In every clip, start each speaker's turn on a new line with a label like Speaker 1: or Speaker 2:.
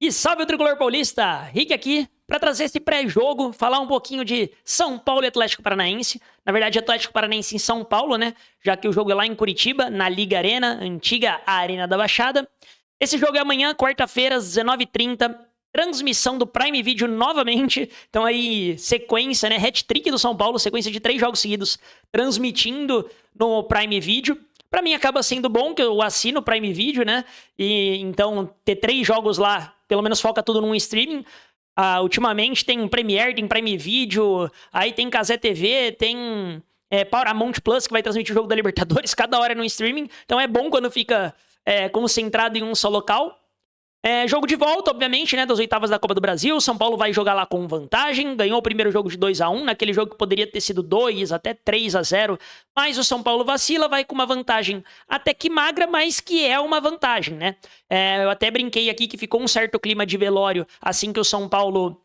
Speaker 1: E salve o Tricolor Paulista! Rick aqui para trazer esse pré-jogo, falar um pouquinho de São Paulo e Atlético Paranaense. Na verdade, Atlético Paranaense em São Paulo, né? Já que o jogo é lá em Curitiba, na Liga Arena, antiga Arena da Baixada. Esse jogo é amanhã, quarta-feira, às 19h30. Transmissão do Prime Video novamente. Então aí, sequência, né? Hat-trick do São Paulo, sequência de 3 jogos seguidos transmitindo no Prime Video. Pra mim acaba sendo bom, que eu assino o Prime Video, né? E então ter 3 jogos lá, pelo menos foca tudo num streaming. Ultimamente tem Premiere, tem Prime Video, aí tem Cazé TV, tem Paramount Plus, que vai transmitir o jogo da Libertadores, cada hora no streaming. Então é bom quando fica concentrado em um só local. Jogo de volta, obviamente, né, das oitavas da Copa do Brasil. São Paulo vai jogar lá com vantagem. Ganhou o primeiro jogo de 2-1, naquele jogo que poderia ter sido 2, até 3-0. Mas o São Paulo vacila, vai com uma vantagem até que magra, mas que é uma vantagem, né? Eu até brinquei aqui que ficou um certo clima de velório assim que o São Paulo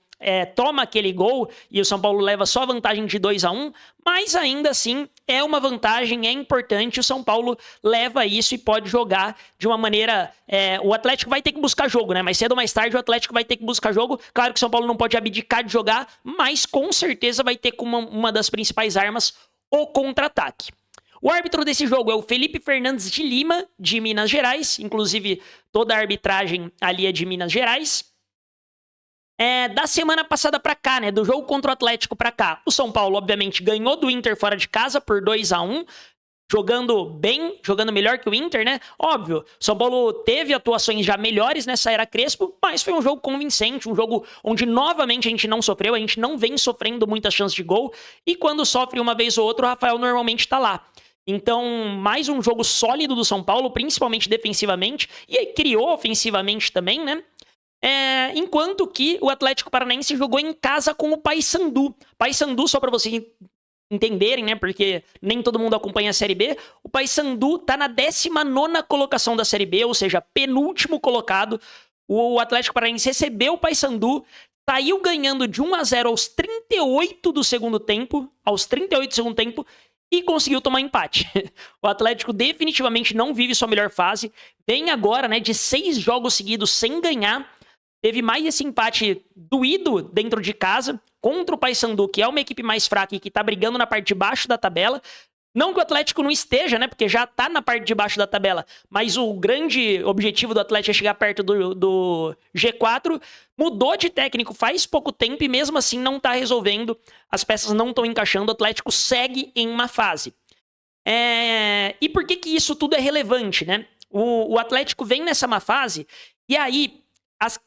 Speaker 1: toma aquele gol e o São Paulo leva só vantagem de 2-1, mas ainda assim é uma vantagem, é importante, o São Paulo leva isso e pode jogar de uma maneira... o Atlético vai ter que buscar jogo, né? Mais cedo ou mais tarde o Atlético vai ter que buscar jogo. Claro que o São Paulo não pode abdicar de jogar, mas com certeza vai ter como uma das principais armas o contra-ataque. O árbitro desse jogo é o Felipe Fernandes de Lima, de Minas Gerais. Inclusive, toda a arbitragem ali é de Minas Gerais. Da semana passada pra cá, né, do jogo contra o Atlético pra cá, o São Paulo, obviamente, ganhou do Inter fora de casa por 2-1, jogando bem, jogando melhor que o Inter, né? Óbvio, o São Paulo teve atuações já melhores nessa era Crespo, mas foi um jogo convincente, um jogo onde novamente a gente não sofreu, a gente não vem sofrendo muitas chances de gol, e quando sofre uma vez ou outra, o Rafael normalmente tá lá. Então, mais um jogo sólido do São Paulo, principalmente defensivamente, e aí criou ofensivamente também, né? Enquanto que o Atlético Paranaense jogou em casa com o Paysandu. Paysandu, só para vocês entenderem, né? Porque nem todo mundo acompanha a Série B. O Paysandu tá na 19ª colocação da Série B, ou seja, penúltimo colocado. O Atlético Paranaense recebeu o Paysandu, saiu ganhando de 1-0 aos 38 do segundo tempo. Aos 38 do segundo tempo. E conseguiu tomar empate. O Atlético definitivamente não vive sua melhor fase. Vem agora, né, de 6 jogos seguidos sem ganhar. Teve mais esse empate doído dentro de casa contra o Paysandu, que é uma equipe mais fraca e que tá brigando na parte de baixo da tabela. Não que o Atlético não esteja, né? Porque já tá na parte de baixo da tabela. Mas o grande objetivo do Atlético é chegar perto do G4. Mudou de técnico faz pouco tempo e mesmo assim não tá resolvendo. As peças não estão encaixando. O Atlético segue em uma fase. E por que isso tudo é relevante, né? O Atlético vem nessa má fase e aí...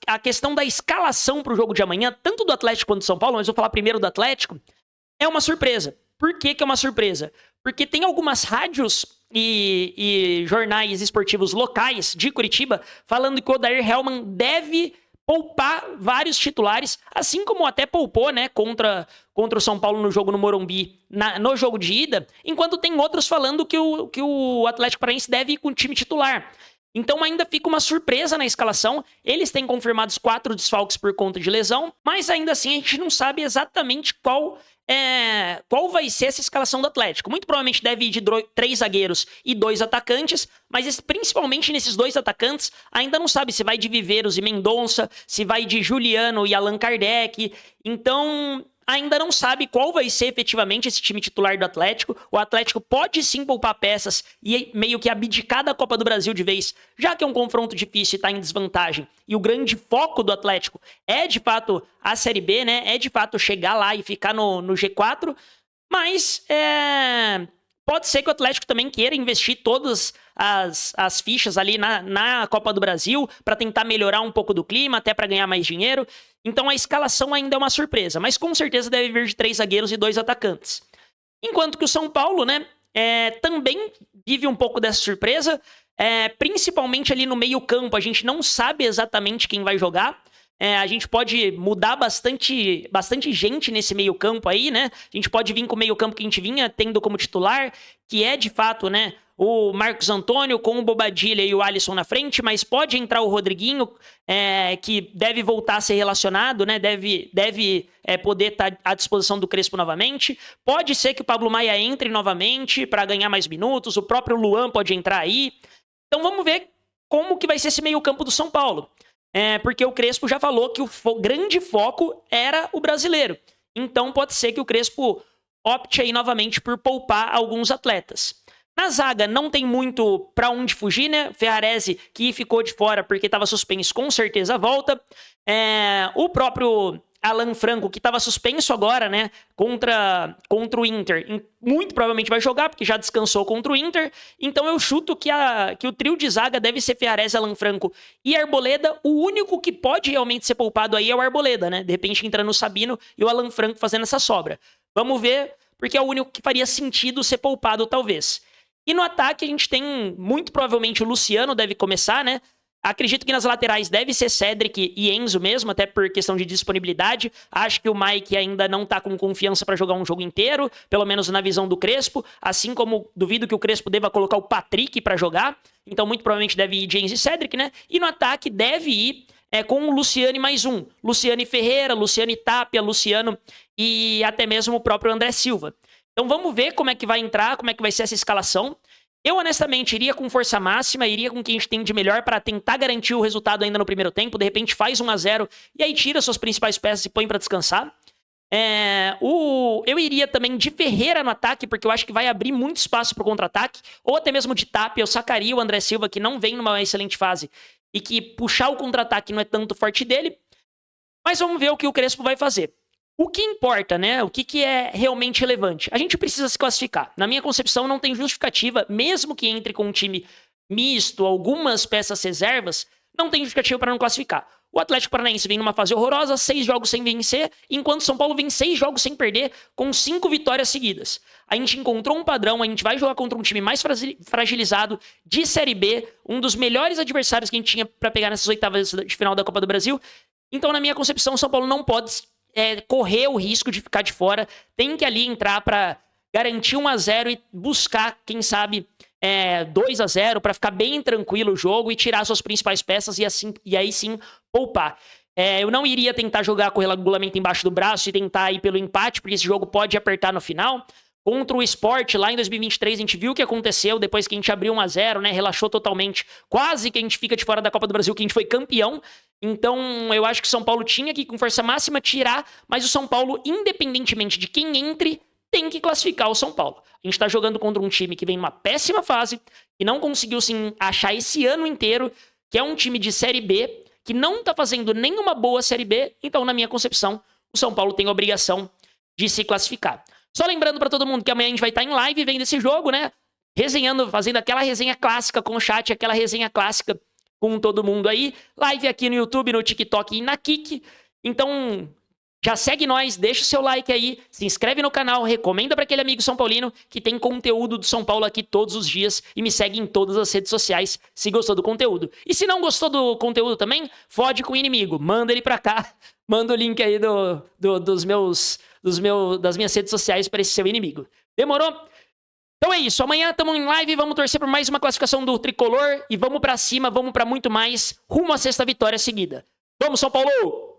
Speaker 1: A questão da escalação para o jogo de amanhã, tanto do Atlético quanto do São Paulo, mas eu vou falar primeiro do Atlético, é uma surpresa. Por que é uma surpresa? Porque tem algumas rádios e jornais esportivos locais de Curitiba falando que o Odair Hellmann deve poupar vários titulares, assim como até poupou, né, contra o São Paulo no jogo no Morumbi, no jogo de ida, enquanto tem outros falando que o Atlético Paranaense deve ir com o time titular. Então ainda fica uma surpresa na escalação. Eles têm confirmados 4 desfalques por conta de lesão, mas ainda assim a gente não sabe exatamente qual vai ser essa escalação do Atlético. Muito provavelmente deve ir de 3 zagueiros e 2 atacantes, mas principalmente nesses 2 atacantes ainda não sabe se vai de Viveiros e Mendonça, se vai de Juliano e Allan Kardec. Então... ainda não sabe qual vai ser efetivamente esse time titular do Atlético. O Atlético pode sim poupar peças e meio que abdicar da Copa do Brasil de vez, já que é um confronto difícil e está em desvantagem. E o grande foco do Atlético é de fato a Série B, né? É de fato chegar lá e ficar no G4. Mas pode ser que o Atlético também queira investir todas as fichas ali na Copa do Brasil para tentar melhorar um pouco do clima, até para ganhar mais dinheiro. Então a escalação ainda é uma surpresa, mas com certeza deve vir de 3 zagueiros e 2 atacantes. Enquanto que o São Paulo, né, também vive um pouco dessa surpresa, principalmente ali no meio-campo. A gente não sabe exatamente quem vai jogar. A gente pode mudar bastante gente nesse meio-campo aí, né? A gente pode vir com o meio-campo que a gente vinha tendo como titular, que é de fato, né, o Marcos Antônio com o Bobadilla e o Alisson na frente, mas pode entrar o Rodriguinho, que deve voltar a ser relacionado, né? Deve poder estar à disposição do Crespo novamente. Pode ser que o Pablo Maia entre novamente para ganhar mais minutos. O próprio Luan pode entrar aí. Então vamos ver como que vai ser esse meio-campo do São Paulo. porque o Crespo já falou que o grande foco era o brasileiro. Então pode ser que o Crespo opte aí novamente por poupar alguns atletas. Na zaga não tem muito para onde fugir, né? Ferrarese, que ficou de fora porque estava suspenso, com certeza volta. O próprio Alan Franco, que estava suspenso agora, né? Contra o Inter, muito provavelmente vai jogar, porque já descansou contra o Inter. Então eu chuto que o trio de zaga deve ser Ferrarese, Alan Franco e Arboleda. O único que pode realmente ser poupado aí é o Arboleda, né? De repente entrando o Sabino e o Alan Franco fazendo essa sobra. Vamos ver, porque é o único que faria sentido ser poupado, talvez. E no ataque a gente tem, muito provavelmente, o Luciano deve começar, né? Acredito que nas laterais deve ser Cedric e Enzo mesmo, até por questão de disponibilidade. Acho que o Mike ainda não tá com confiança para jogar um jogo inteiro, pelo menos na visão do Crespo. Assim como duvido que o Crespo deva colocar o Patrick para jogar. Então, muito provavelmente deve ir Enzo e Cedric, né? E no ataque deve ir com o Luciano e mais um. Luciano e Ferreira, Luciano e Tapia, Luciano e até mesmo o próprio André Silva. Então vamos ver como é que vai entrar, como é que vai ser essa escalação. Eu, honestamente, iria com força máxima, iria com o que a gente tem de melhor para tentar garantir o resultado ainda no primeiro tempo. De repente faz 1-0 e aí tira suas principais peças e põe para descansar. Eu iria também de Ferreira no ataque, porque eu acho que vai abrir muito espaço para o contra-ataque. Ou até mesmo de Tapia, eu sacaria o André Silva, que não vem numa excelente fase. E que puxar o contra-ataque não é tanto forte dele. Mas vamos ver o que o Crespo vai fazer. O que importa, né? O que é realmente relevante? A gente precisa se classificar. Na minha concepção, não tem justificativa, mesmo que entre com um time misto, algumas peças reservas, não tem justificativa para não classificar. O Atlético Paranaense vem numa fase horrorosa, 6 jogos sem vencer, enquanto São Paulo vem 6 jogos sem perder, com 5 vitórias seguidas. A gente encontrou um padrão, a gente vai jogar contra um time mais fragilizado, de Série B, um dos melhores adversários que a gente tinha para pegar nessas oitavas de final da Copa do Brasil. Então, na minha concepção, São Paulo não pode correr o risco de ficar de fora, tem que ali entrar para garantir 1-0 e buscar, quem sabe, 2-0 para ficar bem tranquilo o jogo e tirar suas principais peças e aí sim poupar. Eu não iria tentar jogar com o regulamento embaixo do braço e tentar ir pelo empate, porque esse jogo pode apertar no final. Contra o Sport, lá em 2023, a gente viu o que aconteceu depois que a gente abriu 1-0, né? Relaxou totalmente. Quase que a gente fica de fora da Copa do Brasil, que a gente foi campeão. Então, eu acho que o São Paulo tinha que, com força máxima, tirar. Mas o São Paulo, independentemente de quem entre, tem que classificar o São Paulo. A gente tá jogando contra um time que vem numa péssima fase, que não conseguiu se achar esse ano inteiro, que é um time de Série B, que não tá fazendo nenhuma boa Série B. Então, na minha concepção, o São Paulo tem a obrigação de se classificar. Só lembrando pra todo mundo que amanhã a gente vai estar em live vendo esse jogo, né? Resenhando, fazendo aquela resenha clássica com o chat, aquela resenha clássica com todo mundo aí. Live aqui no YouTube, no TikTok e na Kik. Então, já segue nós, deixa o seu like aí, se inscreve no canal, recomenda pra aquele amigo São Paulino que tem conteúdo do São Paulo aqui todos os dias e me segue em todas as redes sociais se gostou do conteúdo. E se não gostou do conteúdo também, fode com o inimigo, manda ele pra cá, manda o link aí das minhas redes sociais para esse seu inimigo. Demorou? Então é isso, amanhã estamos em live, vamos torcer por mais uma classificação do Tricolor e vamos pra cima, vamos pra muito mais, rumo à 6ª vitória seguida. Vamos, São Paulo!